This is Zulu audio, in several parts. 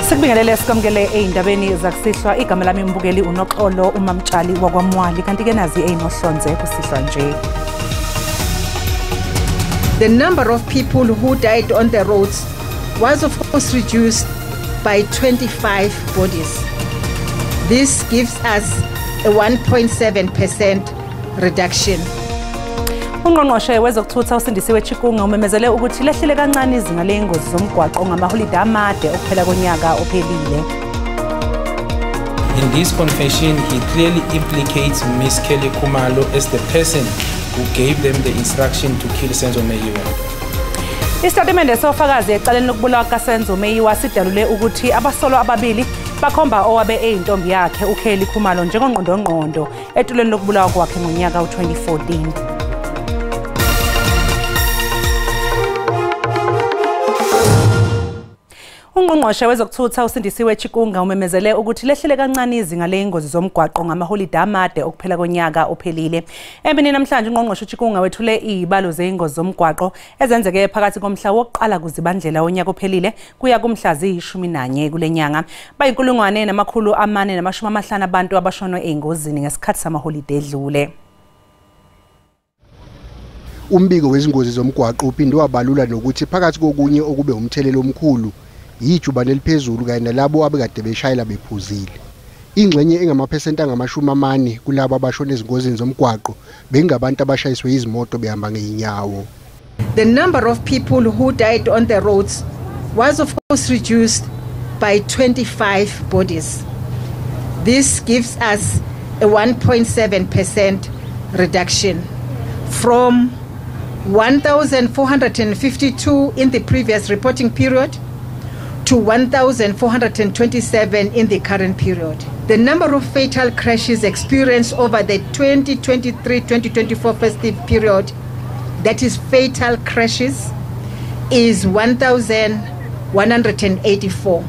Sikubingelele sikamkele eindabeni zakusihlwa igama lami umbukeli uNoxolo uMamtshali wakwaMwali kanti ke nazi eyinohlonze kusihlwa nje. The number of people who died on the roads was of course reduced by 25 bodies. This gives us a 1.7% reduction. Ungqongqoshe wezokuthutha uSindisiwe Chikunga umemezele ukuthi lehlile kancane izinga lengozi zomgwaqo ngamaholide amade okuphela konyaka ophelile. In this confession, he clearly implicates Ms. Kelly Khumalo as the person who gave them the instruction to kill Senzo Meyiwa. Isitatimende sofakazi ecaleni lokubulawa kaSenzo Meyiwa sidalule ukuthi abasolo ababili bakhomba owabe eyintombi yakhe uKelly Khumalo njengongqondongqondo etulweni lokubulawa kwakhe ngonyaka u2014. Ungqongqoshe wezokuthutha uSindisiwe Chikunga umemezele ukuthi lehlile kancane izinga lengozi zomgwaqo ngamaholide amade okuphela konyaka ophelile. Emini namhlanje ungqongqoshe uChikunga wethule izibalo zeingozi zomgwaqo ezenzeke phakathi komhla wokuqala kuzibandlela onyaka ophelile kuya kumhla zi-11 kulenyanga. Bayinkulungwane namakhulu 450 abantu abashonwe engozini ngesikhathi samaholide edlule. Umbiko wezingozi zomgwaqo uphinde wabalula nokuthi phakathi kokunye okube umthelelo omkhulu yijubane eliphezulu kanye nalabo abekade beshayela bephuzile. Ingxenye engamaphesenti angama40 kulabo abashona ezingozini zomgwaqo bengabantu abashayiswe izimoto behamba ngeinyawo. The number of people who died on the roads was of course reduced by 25 bodies. This gives us a 1.7% reduction from 1,452 in the previous reporting period to 1,427 in the current period. The number of fatal crashes experienced over the 2023-2024 festive period, that is fatal crashes, is 1,184.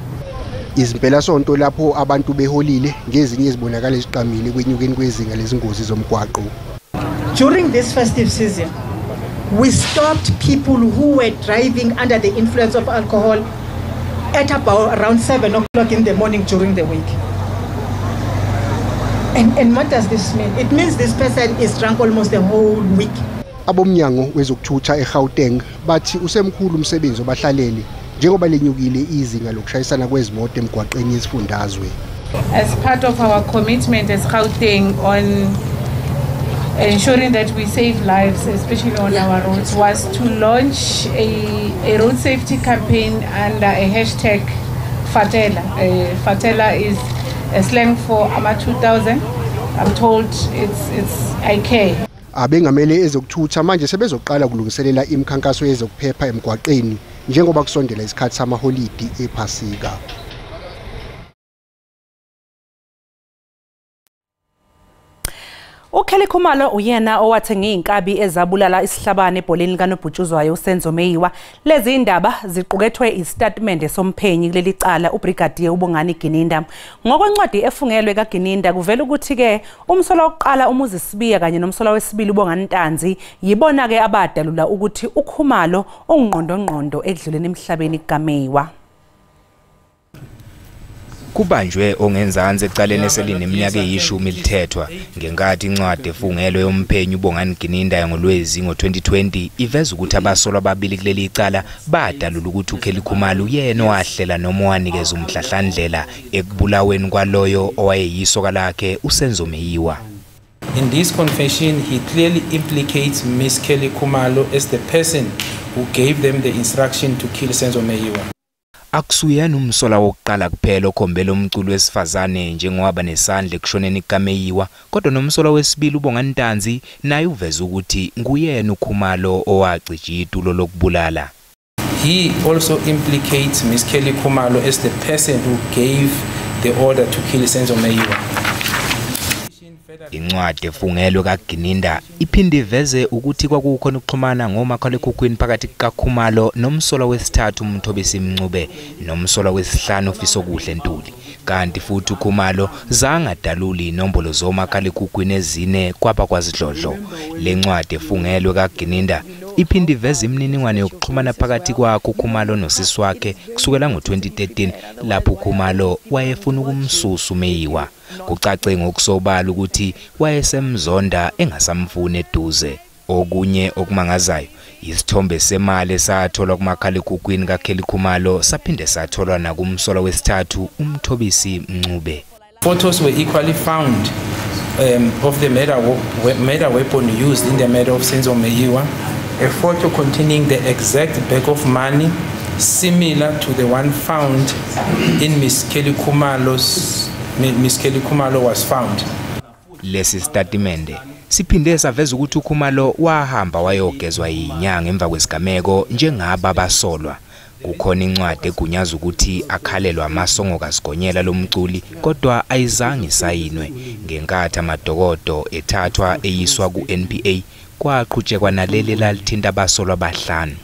Izimpela sonto lapho abantu beholile ngezinye izibonakala eziqhamile kwenyukeni kwezinga lezingozi zomgwaqo. During this festive season, we stopped people who were driving under the influence of alcohol at about around 7 o'clock in the morning during the week. And what does this mean? It means this person is drunk almost the whole week. Abomnyango wezokuthutha eGauteng bathi usemkhulu umsebenzi obahlaleli njengoba lenyukile izinga lokushayisana kwezimoto emgwaqeni yesifundazwe. As part of our commitment as Gauteng on ensuring that we save lives, especially on our roads, was to launch a road safety campaign under a hashtag Fatela. Fatela is a slang for AMA 2000. I'm told it's IK. Abengamele ezokuthutha manje sebezoqala kulungiselela imikhankaso yezokuphepha emgwaqeni njengoba kusondela isikhathi samaholidi ePhasika. uKelly Khumalo uyena owathenga inkabi ezabulala isihlabane ebholeni likanobhutshuzwayo uSenzo Meyiwa. Lezi indaba ziqukethwe isitatimende somphenyi kuleli cala uBrigadier uBongani Gininda. Ngokwencwadi efungelwe kaGininda kuvela ukuthi ke umsolo wokuqala umuzi Sibiya kanye nomsolo wesibili uBongani Ntanzi yibona ke abadalula ukuthi uKhumalo ungqondongqondo edluleni emhlabeni kaMeyiwa. Kubanjwe ongenzansi ecaleni eselineminyaka eyishumi lithethwa ngenkathi incwadi efungelwe yomphenyi uBongani Gininda ngoLwezi ngo2020 iveza ukuthi abasolwa ababili kuleli icala badalula ukuthi uKelly Khumalo uyena owahlela noma wanikeza umhlahlandlela ekubulaweni kwaloyo owayeyisoka lakhe uSenzo Meyiwa. In this confession, he clearly implicates Ms. Kelly Khumalo as the person who gave them the instruction to kill Senzo Meyiwa. Akusuyena umsola wokuqala kuphela okhombela umculo wesifazane njengoba nesandla ekushoneni kaMeyiwa, kodwa nomsola wesibili uBongani Ntanzi naye uveza ukuthi nguyena uKhumalo owacija itulo lokubulala. He also implicates Ms. Kelly Khumalo as the person who gave the order to kill Senzo Meyiwa. Incwadi efungelwe kaGininda iphinde iveze ukuthi kwakukhona ukuxhumana ngomakhalekhukhwini phakathi kaKhumalo nomsola wesithathu uMthobisi Mncube nomsola wesihlanu ofisa okuhle Ntuli, kanti futhi uKhumalo zangadaluli inombolo zomakhalekhukhwini ezine kwaba kwazidlodlo. Le ncwadi efungelwe kaGininda iphinde iveza imininingwane yokuxhumana phakathi kwakhe uKhumalo nosisi wakhe kusukela ngo-2013 lapho uKhumalo wayefuna ukumsusa uMeyiwa. Kucace ngokusobala ukuthi wayesemzonda engasamfuni eduze. Okunye okumangazayo isithombe semali esatholwa kumakhalekhukhwini kaKelly Khumalo saphinde satholwa nakumsola wesithathu uMthobisi Mncube. Photos were equally found of the murder weapon used in the murder of Senzo Meyiwa. A photo containing the exact bag of money similar to the one found in Miss Kelly Khumalo was found. Lesi statimende siphinde saveza ukuthi uKhumalo wahamba wayogezwa inyanga emva kwesigameko njengaba basolwa. Kukhona incwadi egunyaza ukuthi akhalelwa amasongo kasigonyela lomculi kodwa ayizange isayinwe. Ngenkathi amadokodo ethathwa eyiswa ku-NPA kwaqhutshekwa naleli lalithinta abasolwa abahlanu.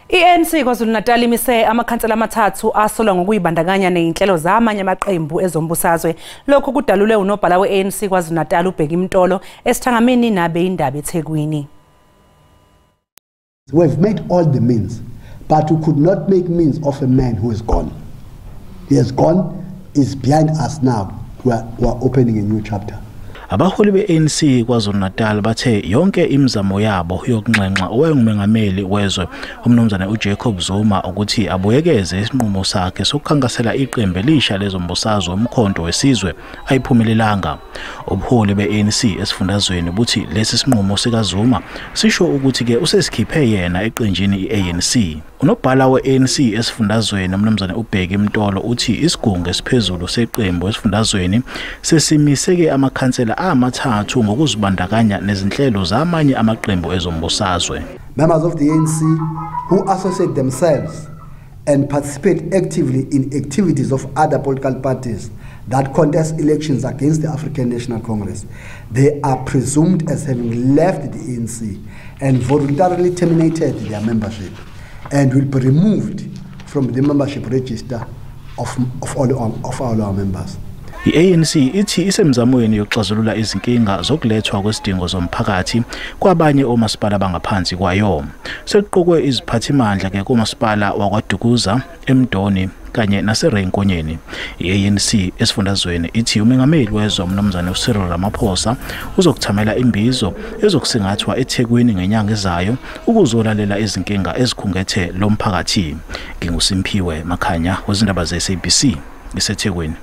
I-ANC KwaZulu-Natal imise amakhansela amathathu asolwa ngokuyibandakanya nezinhlelo zamanye amaqembu ezombusazwe. Lokhu kudalulwe unobhala we-ANC KwaZulu-Natal uBheki Mtolo esithangamini nabe indaba eThekwini. We've made all the means, but we could not make means of a man who is gone. He is gone, is behind us now. We are opening a new chapter. Abaholi be-ANC KwaZulu-Natal bathe yonke imizamo yabo yokunxenxa owayengumengameli wezwe umnumzana uJacob Zuma ukuthi abuyekeze isinqumo sakhe sokukhankasela iqembu elisha lezombusazwe umkhonto wesizwe ayiphumelelanga. Ubuholi be-ANC esifundazweni buthi lesi sinqumo sikaZuma sisho ukuthi ke usesikhiphe yena eqenjini i-ANC. Unobhala we-ANC esifundazweni umnumzana uBheki Mtolo uthi isigungu esiphezulu seqembu esifundazweni sesimiseke amakhansela amathathu ngokuzibandakanya nezinhlelo zamanye amaqembu ezombusazwe. Members of the ANC who associate themselves and participate actively in activities of other political parties that contest elections against the African National Congress, they are presumed as having left the ANC and voluntarily terminated their membership and will be removed from the membership register of all our members. I-ANC ithi isemzamweni yokuxazulula izinkinga zokulethwa kwesidingo zomphakathi kwabanye omasipala bangaphansi kwayo. Sekuqokwe iziphathimandla ke kumasipala wakwaDukuza, eMdoni kanye naseRenkonyeni. I-ANC esifundazweni ithi umengameli wezwe umnumzana uCyril Ramaphosa uzokuthamela imbizo ezokusingathwa eThekwini ngenyanga ezayo ukuzolalela izinkinga ezikhungethe lomphakathi. NginguSimphiwe Makhanya wezindaba zeSABC eseThekwini.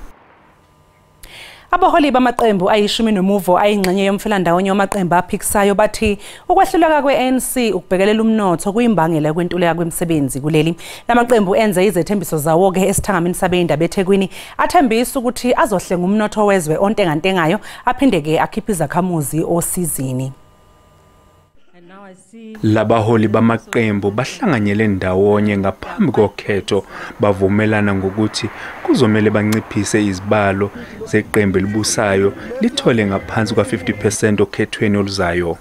Abaholi bamaqembu ayishumi nomuvo ayingxenye yomfelandawonye yamaqembu aphikisayo bathi ukwehluleka kwe-ANC ukubhekelela umnotho kuyimbangela kwentuleka kwemisebenzi kuleli. Lamaqembu enze izethembiso zawo ke esithangamini sabeyindaba eThekwini athembisa ukuthi azohlenga umnotho wezwe ontengantengayo aphinde ke akhiphe izakhamuzi osizini. Labaholi bamaqembu bahlanganyele ndawonye ngaphambi kokhetho bavumelana ngokuthi kuzomela banciphise izibalo zeqembu elibusayo lithole ngaphansi kwa-50% okhethweni oluzayo.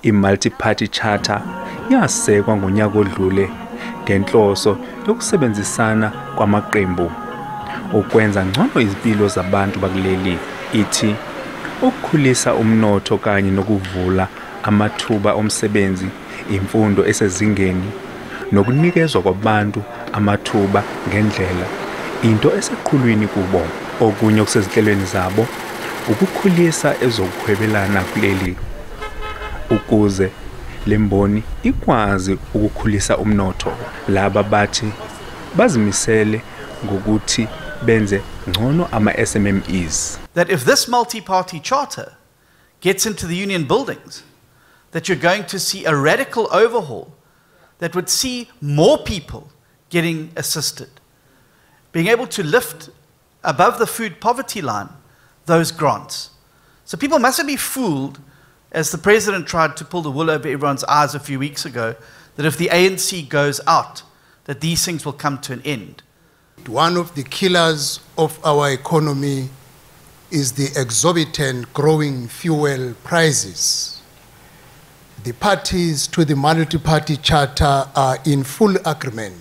I-multi-party charter yasekwa ngonyaka odlule ngenhloso yokusebenzisana kwamaqembu ukwenza ngcono izimpilo zabantu bakuleli. Ithi ukukhulisa umnotho kanye nokuvula amathuba omsebenzi, imfundo esezingeni nokunikezwa kwabantu amathuba ngendlela into eseqhulwini kubo. Okunye okusezinhlelweni zabo ukukhulisa ezokuhwebelana kuleli ukuze lemboni ikwazi ukukhulisa umnotho. Laba bathi bazimisele ngokuthi benze ngcono ama-SMMEs. That if this multi-party charter gets into the union buildings, that you're going to see a radical overhaul that would see more people getting assisted, being able to lift above the food poverty line those grants. So people mustn't be fooled, as the president tried to pull the wool over everyone's eyes a few weeks ago, that if the ANC goes out, that these things will come to an end. One of the killers of our economy is the exorbitant growing fuel prices. The parties to the multi-party charter are in full agreement.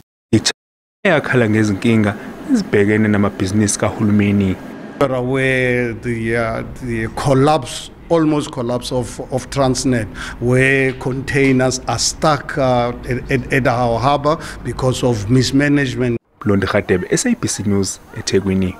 Yakhala ngezinkinga ezibhekene namabhizinisi kahulumeni. We're aware the collapse almost collapse of Transnet, where containers are stuck at our harbour because of mismanagement. Londi Khatebe, SABC News, eThekwini.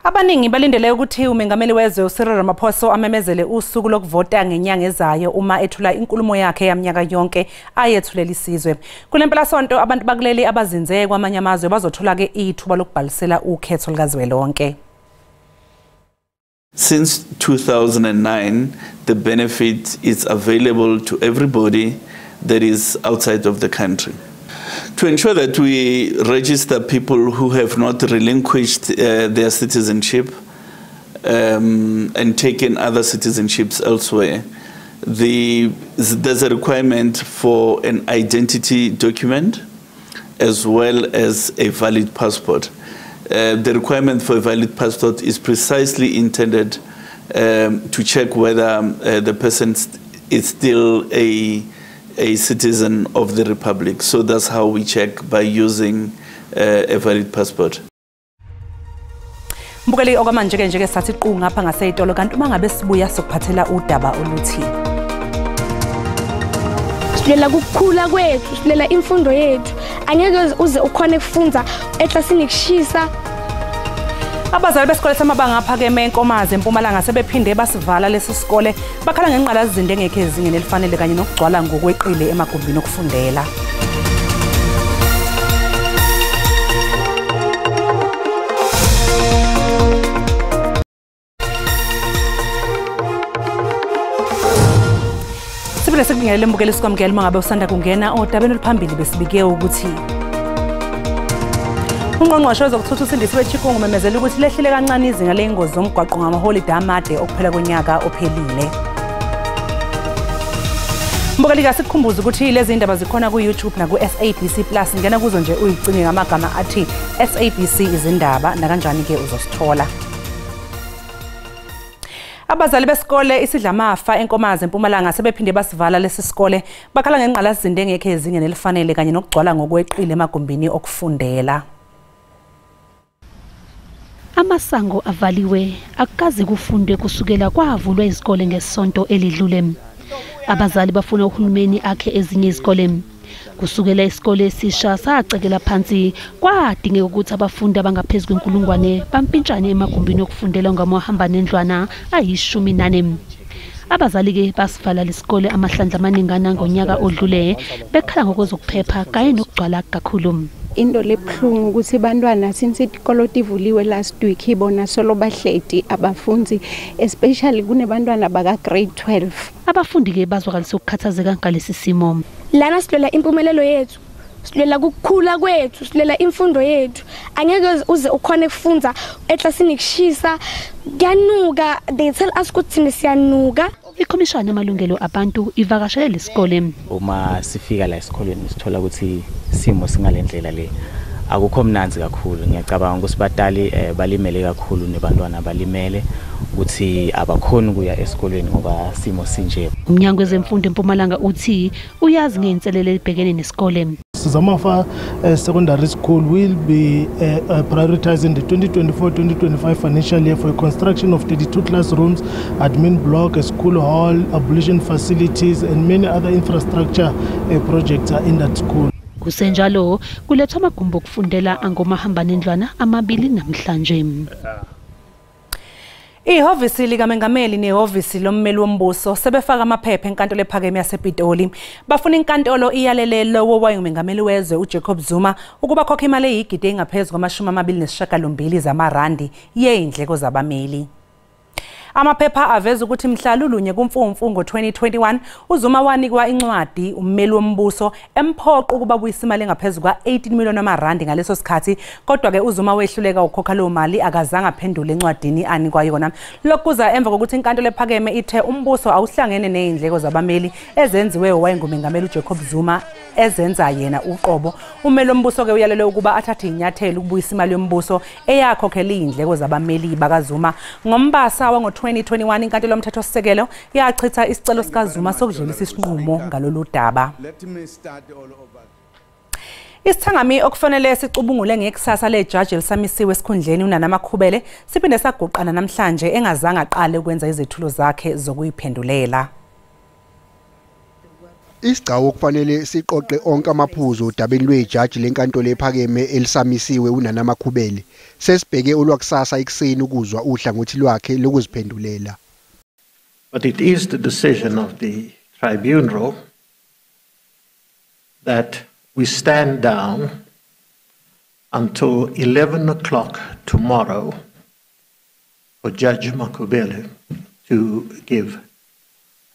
Abaningi balindele ukuthi umengameli wezwe uCyril Ramaphosa amemezele usuku lokuvota ngenyanga ezayo uma ethula inkulumo yakhe yaminyaka yonke ayethulela isizwe. Kulempela sonto abantu bakuleli abazinze kwamanye amazwe bazothola ke ithuba lokubhalisela ukhetho likazwelonke. Since 2009, the benefit is available to everybody that is outside of the country. To ensure that we register people who have not relinquished their citizenship and taken other citizenships elsewhere, there's a requirement for an identity document as well as a valid passport. The requirement for a valid passport is precisely intended to check whether the person is still a citizen of the Republic. So that's how we check, by using a valid passport. Mbukeli okwamanje ke nje sathi qhu ngapha ngaseyitolo kanti uma ngabe sibuya sokuphathela udaba oluthi silela ukukhula kwethu, silela imfundo yethu, angeke uze ukhona ukufunda eklasini kushisa. Abazali besikole samabanga aphakeme eNkomazi eMpumalanga sebephinde basivala lesi sikole bakhala ngenqalasizinda engekho ezingeni elifanele kanye nokugcwala ngokweqile emagumbini okufundela. Sibile sekungele mbukeli sikwamukela mangabe usanda kungena odabeni oluphambili besibike ukuthi Ungqongqoshe wezokuthutha uSindisi weChikungu memezela ukuthi lehlile kancane izinga lengozi zomgwaqo ngamaholide amade okuphela konyaka ophelile. Mbukeli sikhumbula ukuthi lezi ndaba zikhona ku YouTube na ku SABC Plus, ngena kuzo nje uyicinge ngamagama athi SABC Izindaba na kanjani ke uzosithola. Abazali besikole isidlamafa eNkomazi eMpumalanga sebephinde basivala lesi sikole bakhala ngenqalasizinda engekho ezingeni elifanele kanye nokugcwala ngokweqile emagumbini okufundela. Amasango avaliwe akukaze kufunde kusukela kwavulwa izikole ngesonto elidlule. Abazali bafuna uhulumeni akhe ezinye izikole. Kusukela isikole esisha sacekela phansi kwadingeka ukuthi abafundi abangaphezulu kwenkulungwane bampintshane emagumbini okufundela ngamahamba nendlwana ayi-14. Abazali ke basivala lesikole amahlandla amaningana ngonyaka odlule bekhala ngokuzokuphepha kanye nokugcwala kakhulu. Into lebhlungu ukuthi bantwana since isikolo tivuliwe last week ibona solo bahledi abafundi, especially kunebantwana baka grade 12. Abafundi ke bazwakalisa ukukhathazeka ngalesi simo. Lana silela impumelelo yethu, silela ukukhula kwethu, silela imfundo yethu, angeke uze ukhona ukufunda eklasini kushisa, kuyanuka, they tell us ukuthi siyanuka. Ikhomishana yamalungelo abantu ivakashele lesikole. Uma sifika la esikoleni sithola ukuthi simo singalendlela le akukho mnanzi kakhulu. Ngiyacabanga ukuthi batali balimele kakhulu nebantwana balimele ukuthi abakhona ukuya esikoleni ngoba simo sinje. Umnyango wezemfundo eMpumalanga uthi uyazi ngeinselelo ebhekene nesikole. Zamafa Secondary School will be prioritizing the 2024-2025 financial year for a construction of 32 classrooms, admin block, a school hall, ablution facilities and many other infrastructure projects are in that school. Kusenjalo kulethwa amagumbi okufundela angomahamba nendlwana amabili namhlanje. Ihhovisi likaMengameli nehhovisi lommeli wombuso sebefaka amaphepha enkantolo ephakeme yasePitoli. Bafuna inkantolo iyalele lowo wayengumengameli wezwe uJacob Zuma ukuba khokha imali eyigidi engaphezulu kwama-29 zamarandi yeindleko zabameli. Amaphepha aveza ukuthi mhlalulunye kuMfumfu ngo-2021 uZuma wanikwa incwadi ummeli wombuso emphoqo ukuba buyisa imali engaphezulu kwa-18 million amarandi ngaleso sikhathi, kodwa ke uZuma wehluleka ukukhokha leyo mali akazange aphendule encwadini anikwa yona. Lokhu kuza emva kokuthi inkantolo ephakeme ithe umbuso awuhlangene nezindleko zabameli ezenziwe wayengumengameli uJacob Zuma ezenza yena uqobo. Ummeli wombuso ke uyalele ukuba athathe inyathelo ukubuyisa imali yombuso eyakhokhela izindleko zabameli bakaZuma ngoMbasa wango 2021 inkantolo yomthethosisekelo yachitha isicelo sikaZuma sokudlulisa isinqumo ngalolu daba. Isithangami okufanele sicubungule ngekusasa lejaji elisamisiwe esikhundleni uNanamakhubele siphinde saguqana namhlanje engazange aqale ukwenza izethulo zakhe zokuyiphendulela. Isigcawu okufanele siqoqe onke amaphuzu odabeni lwejaji lenkantolo ephakeme elisamisiwe uNanamakhubele sesibheke olwakusasa ikuseni ukuzwa uhlangothi lwakhe lokuziphendulela. But it is the decision of the tribunal that we stand down until 11 o'clock tomorrow for Judge Makhubele to give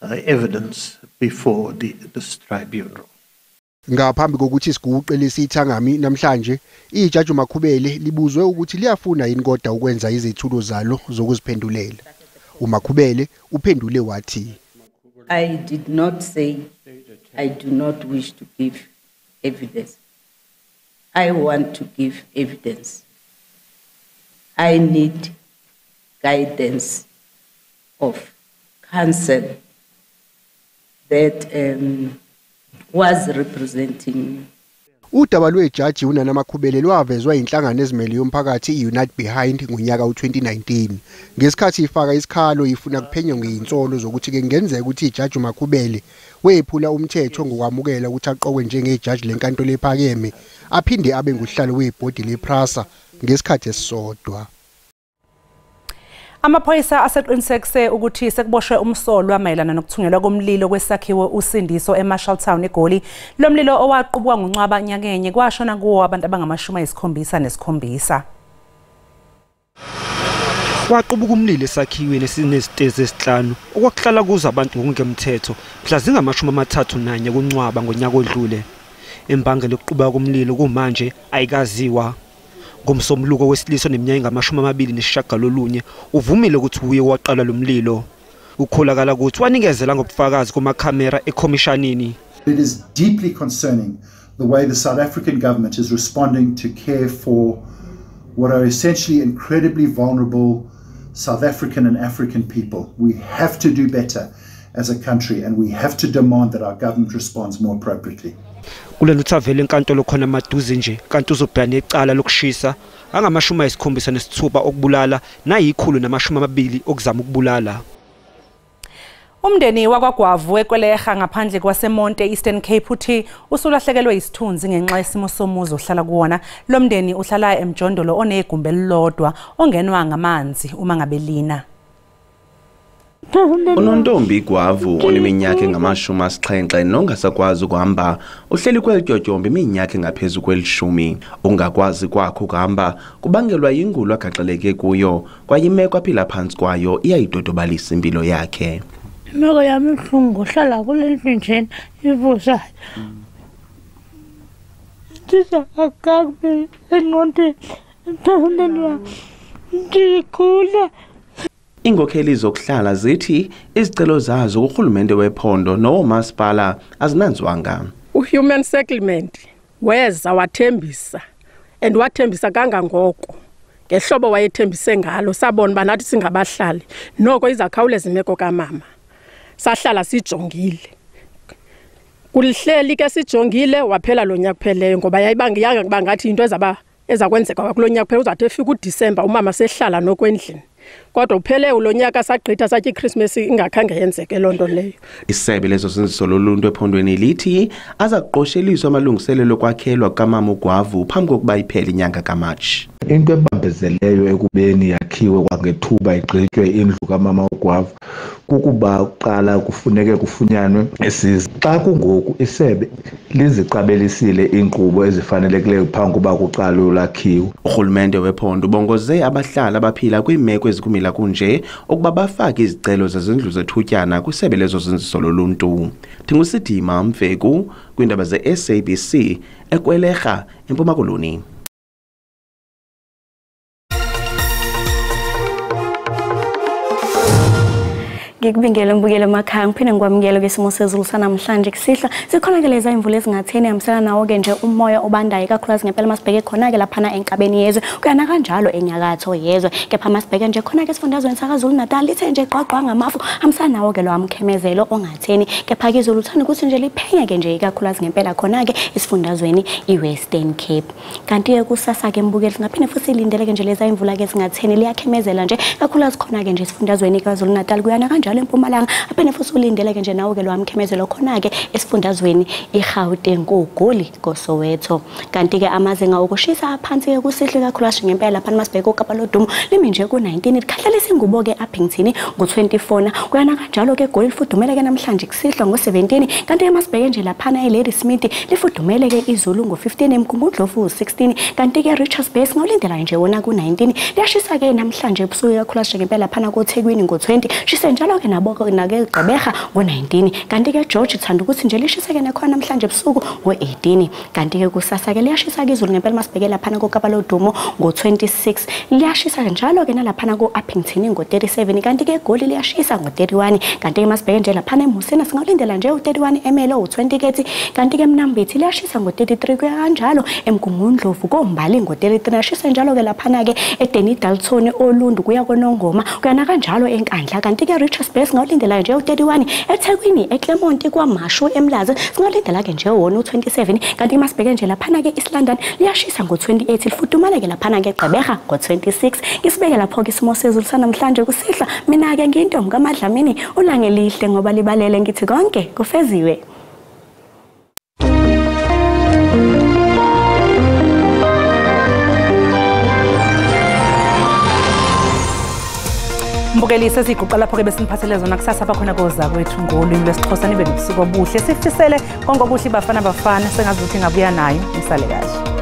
evidence before this tribunal. Ngaphambi kokuthi siguqe lesithangami namhlanje, ijaji Makhubele libuzwe ukuthi liyafuna yini kodwa ukwenza izethulo zalo zokuziphendulela. uMakhubele uphendule wathi, I did not say I do not wish to give evidence. I want to give evidence. I need guidance of counsel that was representing me. Udaba lwejaji uNanamakhubele lwavezwa inhlangano ezimele yomphakathi Unite Behind ngonyaka u2019 ngesikhathi ifaka isikhalo ifuna kuphenywa ngeinsolo zokuthi ke ngenzeka ukuthi ijaji uMakhubele wephula umthetho ngokwamukela ukuthi aqokwe njengejaji lenkantolo ephakeme aphinde abe nguhlalo webhodi lePrasa ngesikhathi esisodwa. Amaphoyisa aseqinisekise ukuthi sekuboshwe umsolwa mayelana nokuthungelwa komlilo kwesakhiwo uSindiso eMarshalltown eGoli. Lo mlilo owaqubwa ngoNcwaba nyakenye kwashona kuwo abantu abangama-77. Kwaqubuka umlilo esakhiweni esinezitezi esihlanu okwakuhlala kuzo abantu ngokungemthetho mhla zingama-31 kuNcwaba ngonyaka odlule. Imbangela yokuqubuka komlilo kumanje ayikaziwa. Ngomsombuluko wesilisa neminyaka engama-29 uvumile ukuthi uye waqala lo mlilo. Ukholakala ukuthi wanikezela ngobufakazi kumakhamera ekhomishanini. It is deeply concerning the way the South African government is responding to care for what are essentially incredibly vulnerable South African and African people. We have to do better as a country and we have to demand that our government responds more appropriately. Kulelo thavele enkantolo khona maduze nje kanti uzobhekana necala lokushisa angama-76 okubulala na120 okuzama ukubulala. Umndeni wakwaGwavu ekweleha ngaphandle kwaseMonte Eastern Cape uthi usulahlekelwe isithunzi ngenxa yesimo somuzi ohlala kuwona. Lo mndeni uhlala eMjondolo onegumbi elilodwa ongenwa ngamanzi uma ngabe lina. Unontombi Gwavu oneminyaka engama-70 nongasakwazi ukuhamba uhleli kwelityotyombe iminyaka engaphezulu kwe-10. Ungakwazi kwakho ukuhamba kubangelwa yingulo agaxeleke kuyo kwaye imeko aphila phantsi kwayo iyayidodobalisa impilo yakhe. Imeko yami ibuhlungu uhlala kuleli njena ivusayo. Ndisa akabe engqondweni emphefumulweni wami ndikhula. Inkokheli zokuhlala zithi izicelo zazo kurhulumente wephondo nomasipala azinanzwanga. Human settlement weza wathembisa and wathembisa kangangoko ngehlobo wayethembise ngalo sabona banathi singabahlali noko izakhawuleza imeko kamama sahlala sijongile kulihleli ke sijongile waphela lo nyaka kupheleyo ngoba yayibangiyanga kuba ngathi into ezakwenzeka kulo nyaka kuphela uzathi efika uDisemba umama sehlala nokwendlini. Kodwa uphele ulonyaka sagqitha sathi iChristmas ingakhange yenzeke lonto leyo. Isebe lezozinziso loluntu ephondweni lithi aza kuqosheliswa amalungiselelo kwakhelwa kamama uGwavu phambi kokuba iphele inyanga kaMatshi. Into ebambezeleyo ekubeni yakhiwe kwangethuba igqitywe indlu kamama uGwavu kukuba uqala kufuneke kufunyanwe esiza. Xa kungoku isebe liziqabelisile inkqubo ezifanelekileyo phambi kokuba kuqalwe ulakhiwo. Urhulumente wephondo ubongoze abahlali abaphila kwiimeko ezikumila kunje ukuba bafake izicelo zezindlu zethutyana kwisebe lezozinziso loluntu. Ndingusidima Mveku kwiindaba ze-SABC ekweleha eMpuma Koloni. Ngikubingela mbukele emakhaya ngiphinde ngikwamukele kwesimo sezulu sanamhlanje kusihla sikhona ke leza imvula ezingatheni hamsana nawo ke nje umoya obandayo kakhulukazi ngempela masibheke khona ke laphana enkabeni yezwe kuyana kanjalo enyakatho yezwe kepha masibheke nje khona ke esifundazweni saKwaZulu Natal lithe nje qwaqwa ngamafu hamsana nawo ke lo amkhemezelo ongatheni kepha ke izulu uthanda ukuthi nje liphenya ke nje kakhulukazi ngempela khona ke esifundazweni iWestern Cape kanti ke kusasa ke mbukeli singaphinde futhi silindele ke nje leza imvula ke ezingatheni liyakhemezela nje kakhulukazi khona ke nje esifundazweni kaKwaZulu Natal kuyana kanjalo eMpumalanga aphinde futhi ulindele ke nje nawo ke lo amkhemezelo khona ke esifundazweni iGauteng kuGoli koSoweto kanti ke amazinga okushisa aphansi ke kusihle kakhulukazi ngempela lapha masibheke uKapa lodumo limi nje ku19 likhahlalisa ingubo ke aphingthini ngo24 kuyana kanjalo ke eGoli lifudumele ke namhlanje kusihlwa ngo17 kanti ke masibheke nje lapha eLady Smith lifudumele ke iZulu ngo15 eMgungundlovu 16 kanti ke Richards Bay ngawulindela nje wona ku19 liyashisa ke namhlanje ebusuku kakhulukazi ngempela lapha koThekwini ngo20 shise njalo ke nabo nake Gqeberha ngo19 kanti ke George thanda ukuthi nje lishisa ke nakhona namhlanje ebusuku ngo18 kanti ke kusasa ke liyashisa ke iZulu ngempela masibheke lapha koKapa lodumo ngo26 liyashisa njalo ke nalapha koAppington ngo37 kanti ke eGoli liyashisa ngo31 kanti ke masibheke nje lapha eMusina singawulindela nje u31 ml u20 kanti ke eMnambithi liyashisa ngo33 kuya kanjalo eMgungundlovu koMbali ngo33 liyashisa njalo ke lapha ke eDeni Dalton oLundu kuya koNongoma kuyana kanjalo eNkandla kanti ke Richards Bay singawulindela nje u31 eThekwini eClermont kwaMashu eMlazi singawulindela ke nje wona u27 kanti masibheke nje lapha ke East London liyashisa ngo28 lifudumala ke lapha ke Gqeberha ngo26 isibeke lapho ke isimo sezulu sanamhlanje kusihla mina ke ngiyintombi kaMadlamini ulange lihle ngoba libalele ngithi konke kufeziwe. Mbukelise siguqa lapho ke besiniphathele zona kusasa bakhona koza kwethu ngolimi lwesiXhosa nibe nobusuku obuhle sifisele konke okuhle bafana sengazi ukuthi ngabuya nayo nisale kahle.